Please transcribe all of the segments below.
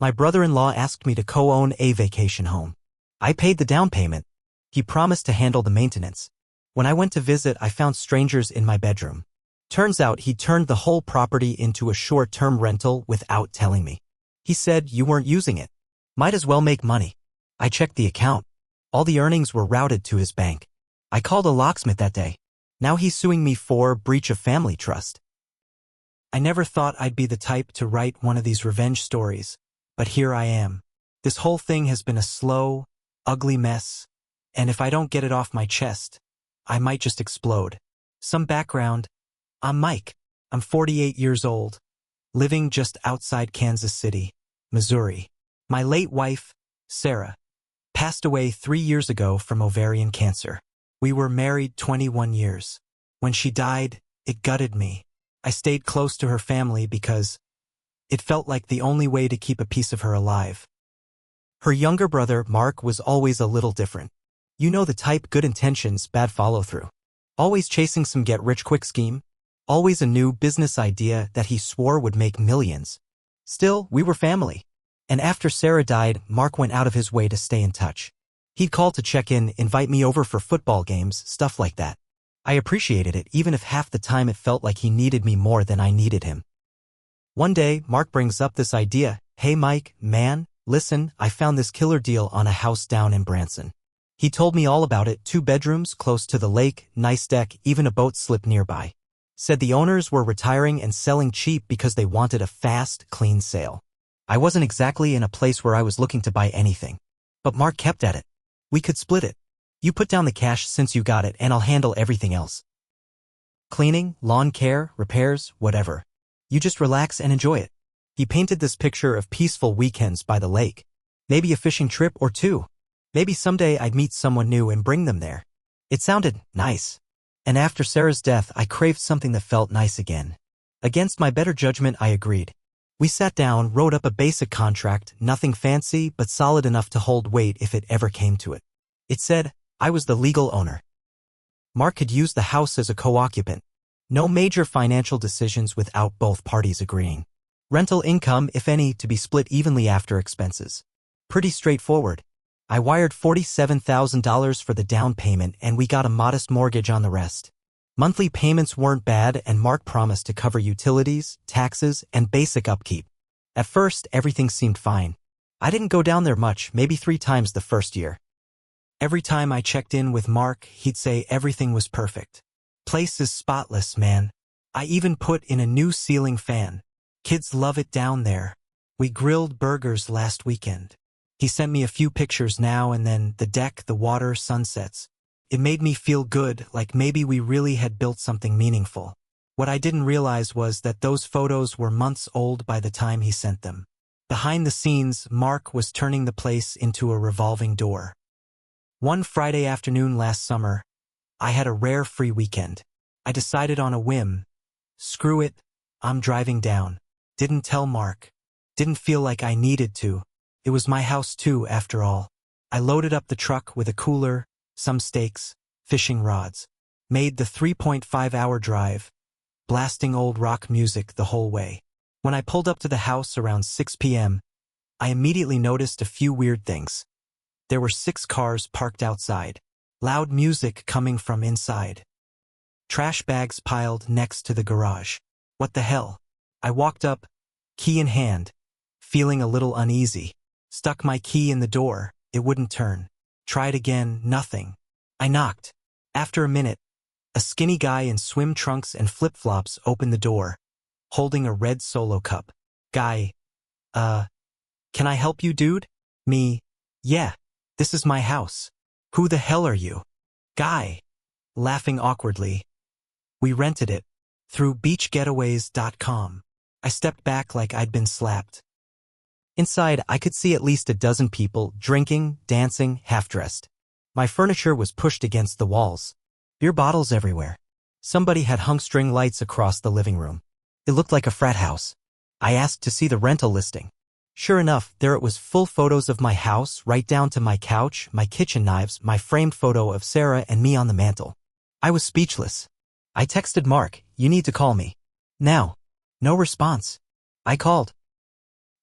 My brother-in-law asked me to co-own a vacation home. I paid the down payment. He promised to handle the maintenance. When I went to visit, I found strangers in my bedroom. Turns out he turned the whole property into a short-term rental without telling me. He said you weren't using it. Might as well make money. I checked the account. All the earnings were routed to his bank. I called a locksmith that day. Now he's suing me for breach of family trust. I never thought I'd be the type to write one of these revenge stories, but here I am. This whole thing has been a slow, ugly mess, and if I don't get it off my chest, I might just explode. Some background. I'm Mike. I'm 48 years old, living just outside Kansas City, Missouri. My late wife, Sarah, passed away 3 years ago from ovarian cancer. We were married 21 years. When she died, it gutted me. I stayed close to her family because it felt like the only way to keep a piece of her alive. Her younger brother, Mark, was always a little different. You know the type, good intentions, bad follow-through. Always chasing some get-rich-quick scheme. Always a new business idea that he swore would make millions. Still, we were family. And after Sarah died, Mark went out of his way to stay in touch. He'd call to check in, invite me over for football games, stuff like that. I appreciated it, even if half the time it felt like he needed me more than I needed him. One day, Mark brings up this idea. Hey Mike, man, listen, I found this killer deal on a house down in Branson. He told me all about it, 2 bedrooms, close to the lake, nice deck, even a boat slip nearby. Said the owners were retiring and selling cheap because they wanted a fast, clean sale. I wasn't exactly in a place where I was looking to buy anything. But Mark kept at it. We could split it. You put down the cash since you got it and I'll handle everything else. Cleaning, lawn care, repairs, whatever. You just relax and enjoy it. He painted this picture of peaceful weekends by the lake. Maybe a fishing trip or 2. Maybe someday I'd meet someone new and bring them there. It sounded nice. And after Sarah's death, I craved something that felt nice again. Against my better judgment, I agreed. We sat down, wrote up a basic contract, nothing fancy, but solid enough to hold weight if it ever came to it. It said, I was the legal owner. Mark could use the house as a co-occupant. No major financial decisions without both parties agreeing. Rental income, if any, to be split evenly after expenses. Pretty straightforward. I wired $47,000 for the down payment and we got a modest mortgage on the rest. Monthly payments weren't bad and Mark promised to cover utilities, taxes, and basic upkeep. At first, everything seemed fine. I didn't go down there much, maybe 3 times the first year. Every time I checked in with Mark, he'd say everything was perfect. Place is spotless, man. I even put in a new ceiling fan. Kids love it down there. We grilled burgers last weekend. He sent me a few pictures now and then, the deck, the water, sunsets. It made me feel good, like maybe we really had built something meaningful. What I didn't realize was that those photos were months old by the time he sent them. Behind the scenes, Mark was turning the place into a revolving door. One Friday afternoon last summer, I had a rare free weekend. I decided on a whim. Screw it, I'm driving down. Didn't tell Mark. Didn't feel like I needed to. It was my house too, after all. I loaded up the truck with a cooler, some steaks, fishing rods. Made the 3.5-hour drive, blasting old rock music the whole way. When I pulled up to the house around 6 p.m., I immediately noticed a few weird things. There were 6 cars parked outside. Loud music coming from inside. Trash bags piled next to the garage. What the hell? I walked up, key in hand, feeling a little uneasy. Stuck my key in the door, it wouldn't turn. Tried again, nothing. I knocked. After a minute, a skinny guy in swim trunks and flip-flops opened the door, holding a red Solo cup. Guy, can I help you, dude? Me, yeah, this is my house. Who the hell are you? Guy, laughing awkwardly. We rented it, through beachgetaways.com. I stepped back like I'd been slapped. Inside, I could see at least a dozen people, drinking, dancing, half-dressed. My furniture was pushed against the walls. Beer bottles everywhere. Somebody had hung string lights across the living room. It looked like a frat house. I asked to see the rental listing. Sure enough, there it was, full photos of my house, right down to my couch, my kitchen knives, my framed photo of Sarah and me on the mantel. I was speechless. I texted Mark, you need to call me. Now. No response. I called.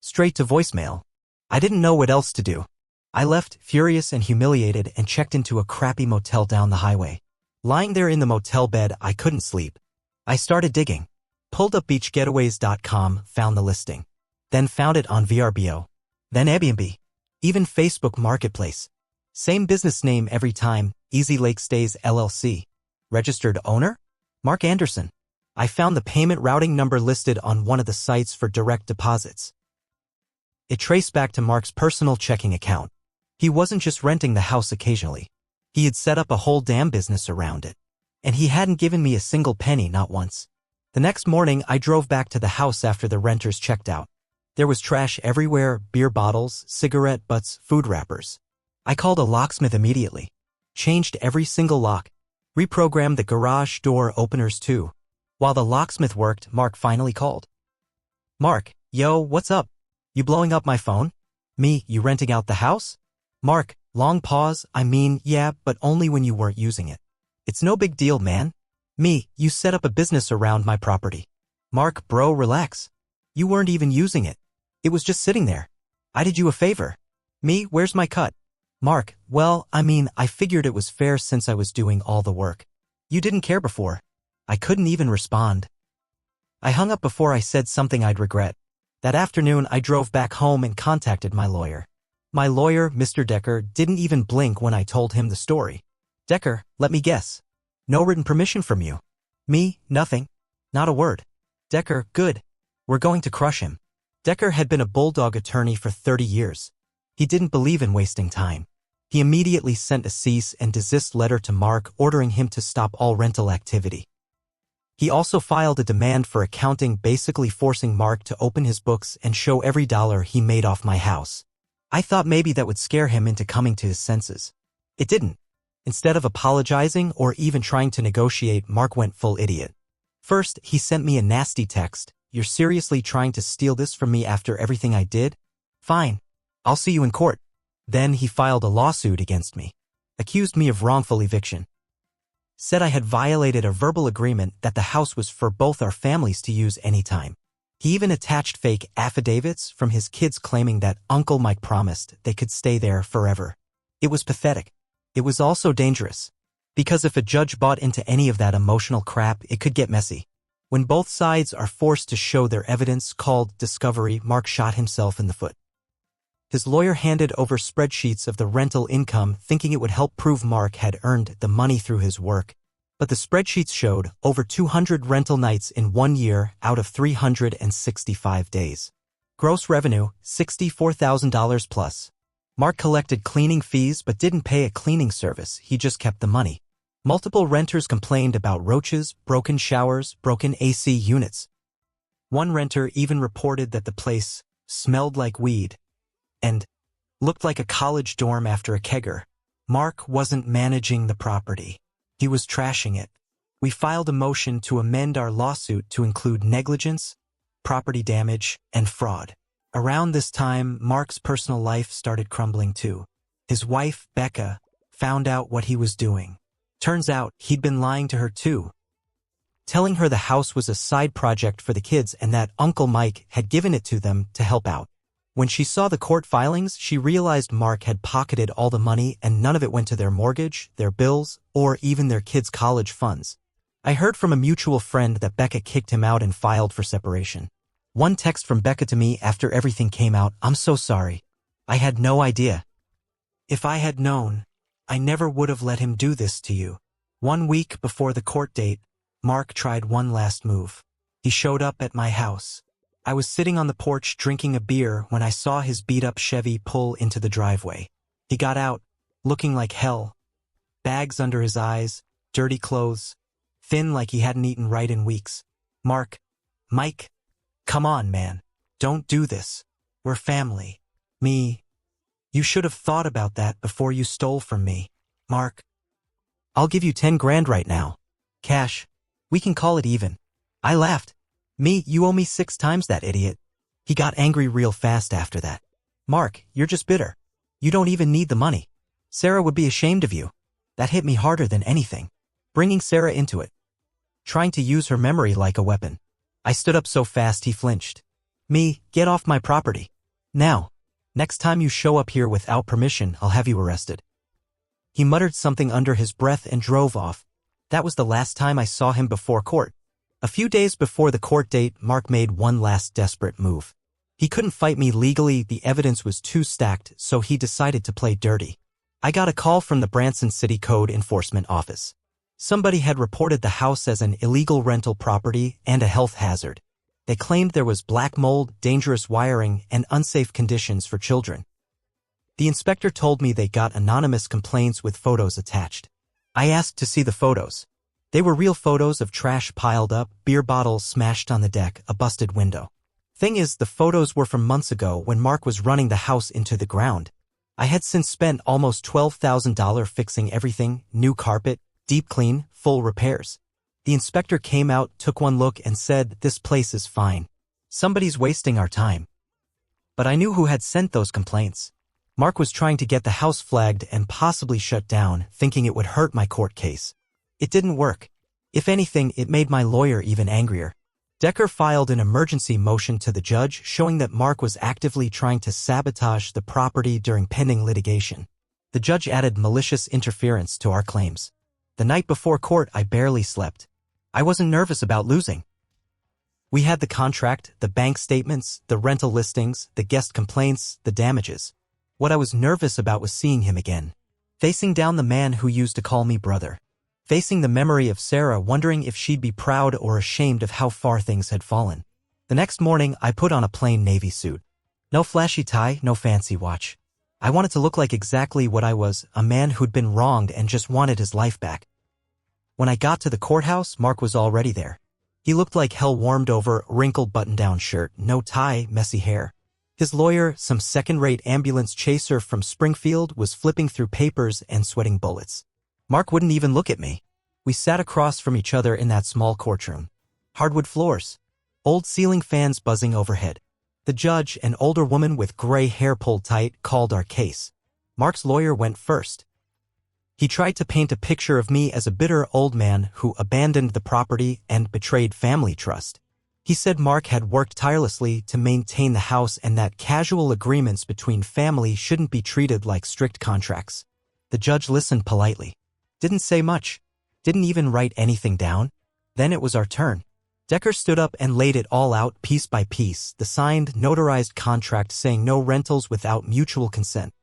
Straight to voicemail. I didn't know what else to do. I left, furious and humiliated, and checked into a crappy motel down the highway. Lying there in the motel bed, I couldn't sleep. I started digging. Pulled up beachgetaways.com, found the listing. Then found it on VRBO. Then Airbnb. Even Facebook Marketplace. Same business name every time, Easy Lake Stays LLC. Registered owner? Mark Anderson. I found the payment routing number listed on one of the sites for direct deposits. It traced back to Mark's personal checking account. He wasn't just renting the house occasionally. He had set up a whole damn business around it. And he hadn't given me a single penny, not once. The next morning, I drove back to the house after the renters checked out. There was trash everywhere, beer bottles, cigarette butts, food wrappers. I called a locksmith immediately. Changed every single lock. Reprogrammed the garage door openers too. While the locksmith worked, Mark finally called. Mark, yo, what's up? You blowing up my phone? Me, you renting out the house? Mark, long pause, yeah, but only when you weren't using it. It's no big deal, man. Me, you set up a business around my property. Mark, bro, relax. You weren't even using it. It was just sitting there. I did you a favor. Me, where's my cut? Mark, well, I figured it was fair since I was doing all the work. You didn't care before. I couldn't even respond. I hung up before I said something I'd regret. That afternoon, I drove back home and contacted my lawyer. My lawyer, Mr. Decker, didn't even blink when I told him the story. Decker, let me guess. No written permission from you. Me, nothing. Not a word. Decker, good. We're going to crush him. Decker had been a bulldog attorney for 30 years. He didn't believe in wasting time. He immediately sent a cease and desist letter to Mark ordering him to stop all rental activity. He also filed a demand for accounting, basically forcing Mark to open his books and show every dollar he made off my house. I thought maybe that would scare him into coming to his senses. It didn't. Instead of apologizing or even trying to negotiate, Mark went full idiot. First, he sent me a nasty text. You're seriously trying to steal this from me after everything I did? Fine. I'll see you in court. Then he filed a lawsuit against me. Accused me of wrongful eviction. Said I had violated a verbal agreement that the house was for both our families to use anytime. He even attached fake affidavits from his kids claiming that Uncle Mike promised they could stay there forever. It was pathetic. It was also dangerous. Because if a judge bought into any of that emotional crap, it could get messy. When both sides are forced to show their evidence called discovery, Mark shot himself in the foot. His lawyer handed over spreadsheets of the rental income, thinking it would help prove Mark had earned the money through his work. But the spreadsheets showed over 200 rental nights in 1 year out of 365 days. Gross revenue, $64,000 plus. Mark collected cleaning fees but didn't pay a cleaning service, he just kept the money. Multiple renters complained about roaches, broken showers, broken AC units. One renter even reported that the place smelled like weed and looked like a college dorm after a kegger. Mark wasn't managing the property. He was trashing it. We filed a motion to amend our lawsuit to include negligence, property damage, and fraud. Around this time, Mark's personal life started crumbling too. His wife, Becca, found out what he was doing. Turns out he'd been lying to her too, telling her the house was a side project for the kids and that Uncle Mike had given it to them to help out. When she saw the court filings, she realized Mark had pocketed all the money and none of it went to their mortgage, their bills, or even their kids' college funds. I heard from a mutual friend that Becca kicked him out and filed for separation. One text from Becca to me after everything came out, "I'm so sorry. I had no idea. If I had known, I never would have let him do this to you." 1 week before the court date, Mark tried one last move. He showed up at my house. I was sitting on the porch drinking a beer when I saw his beat-up Chevy pull into the driveway. He got out, looking like hell. Bags under his eyes, dirty clothes, thin like he hadn't eaten right in weeks. Mike, come on, man. Don't do this. We're family. Me. You should have thought about that before you stole from me. Mark, I'll give you 10 grand right now. Cash. We can call it even. I laughed. Me, you owe me 6 times that, idiot. He got angry real fast after that. Mark, you're just bitter. You don't even need the money. Sarah would be ashamed of you. That hit me harder than anything. Bringing Sarah into it. Trying to use her memory like a weapon. I stood up so fast he flinched. Me, get off my property. Now. Next time you show up here without permission, I'll have you arrested." He muttered something under his breath and drove off. That was the last time I saw him before court. A few days before the court date, Mark made one last desperate move. He couldn't fight me legally, the evidence was too stacked, so he decided to play dirty. I got a call from the Branson City Code Enforcement Office. Somebody had reported the house as an illegal rental property and a health hazard. They claimed there was black mold, dangerous wiring, and unsafe conditions for children. The inspector told me they got anonymous complaints with photos attached. I asked to see the photos. They were real photos of trash piled up, beer bottles smashed on the deck, a busted window. Thing is, the photos were from months ago when Mark was running the house into the ground. I had since spent almost $12,000 fixing everything, new carpet, deep clean, full repairs. The inspector came out, took one look, and said, "This place is fine. Somebody's wasting our time." But I knew who had sent those complaints. Mark was trying to get the house flagged and possibly shut down, thinking it would hurt my court case. It didn't work. If anything, it made my lawyer even angrier. Decker filed an emergency motion to the judge showing that Mark was actively trying to sabotage the property during pending litigation. The judge added malicious interference to our claims. The night before court, I barely slept. I wasn't nervous about losing. We had the contract, the bank statements, the rental listings, the guest complaints, the damages. What I was nervous about was seeing him again. Facing down the man who used to call me brother. Facing the memory of Sarah, wondering if she'd be proud or ashamed of how far things had fallen. The next morning, I put on a plain navy suit. No flashy tie, no fancy watch. I wanted to look like exactly what I was, a man who'd been wronged and just wanted his life back. When I got to the courthouse, Mark was already there. He looked like hell, warmed over, wrinkled button-down shirt, no tie, messy hair. His lawyer, some second-rate ambulance chaser from Springfield, was flipping through papers and sweating bullets. Mark wouldn't even look at me. We sat across from each other in that small courtroom. Hardwood floors. Old ceiling fans buzzing overhead. The judge, an older woman with gray hair pulled tight, called our case. Mark's lawyer went first. He tried to paint a picture of me as a bitter old man who abandoned the property and betrayed family trust. He said Mark had worked tirelessly to maintain the house and that casual agreements between family shouldn't be treated like strict contracts. The judge listened politely. Didn't say much. Didn't even write anything down. Then it was our turn. Decker stood up and laid it all out piece by piece, the signed, notarized contract saying no rentals without mutual consent.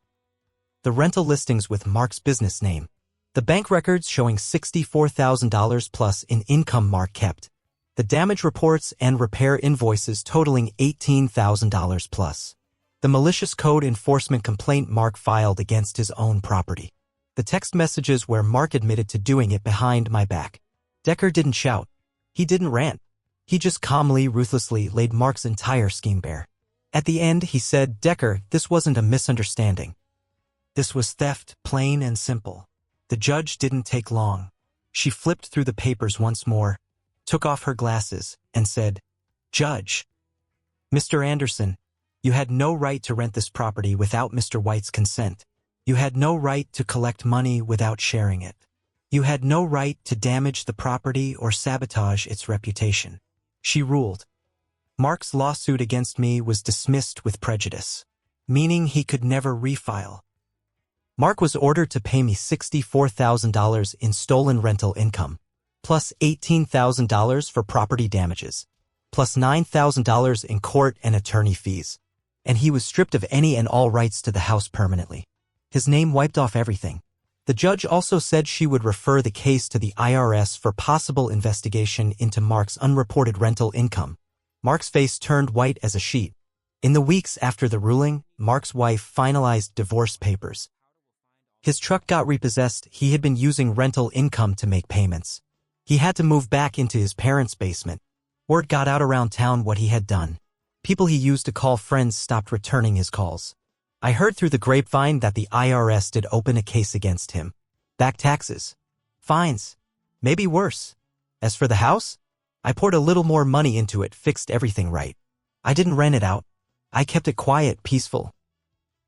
The rental listings with Mark's business name. The bank records showing $64,000 plus in income Mark kept. The damage reports and repair invoices totaling $18,000 plus. The malicious code enforcement complaint Mark filed against his own property. The text messages where Mark admitted to doing it behind my back. Decker didn't shout. He didn't rant. He just calmly, ruthlessly laid Mark's entire scheme bare. At the end, he said, "Decker, this wasn't a misunderstanding. This was theft, plain and simple." The judge didn't take long. She flipped through the papers once more, took off her glasses, and said, "Judge, Mr. Anderson, you had no right to rent this property without Mr. White's consent. You had no right to collect money without sharing it. You had no right to damage the property or sabotage its reputation." She ruled. Mark's lawsuit against me was dismissed with prejudice, meaning he could never refile. Mark was ordered to pay me $64,000 in stolen rental income, plus $18,000 for property damages, plus $9,000 in court and attorney fees, and he was stripped of any and all rights to the house permanently. His name wiped off everything. The judge also said she would refer the case to the IRS for possible investigation into Mark's unreported rental income. Mark's face turned white as a sheet. In the weeks after the ruling, Mark's wife finalized divorce papers. His truck got repossessed. He had been using rental income to make payments. He had to move back into his parents' basement. Word got out around town what he had done. People he used to call friends stopped returning his calls. I heard through the grapevine that the IRS did open a case against him. Back taxes. Fines. Maybe worse. As for the house, I poured a little more money into it, fixed everything right. I didn't rent it out. I kept it quiet, peaceful.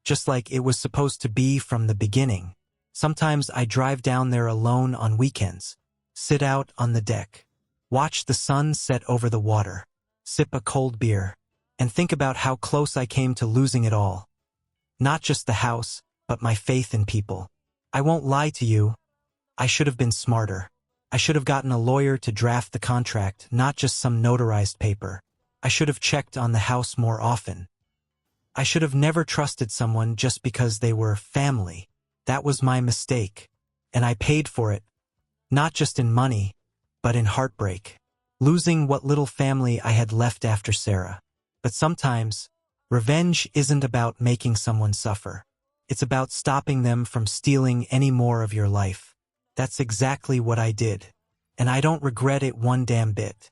Just like it was supposed to be from the beginning. Sometimes I drive down there alone on weekends, sit out on the deck, watch the sun set over the water, sip a cold beer, and think about how close I came to losing it all. Not just the house, but my faith in people. I won't lie to you. I should have been smarter. I should have gotten a lawyer to draft the contract, not just some notarized paper. I should have checked on the house more often. I should have never trusted someone just because they were family. That was my mistake. And I paid for it. Not just in money, but in heartbreak. Losing what little family I had left after Sarah. But sometimes, revenge isn't about making someone suffer. It's about stopping them from stealing any more of your life. That's exactly what I did. And I don't regret it one damn bit.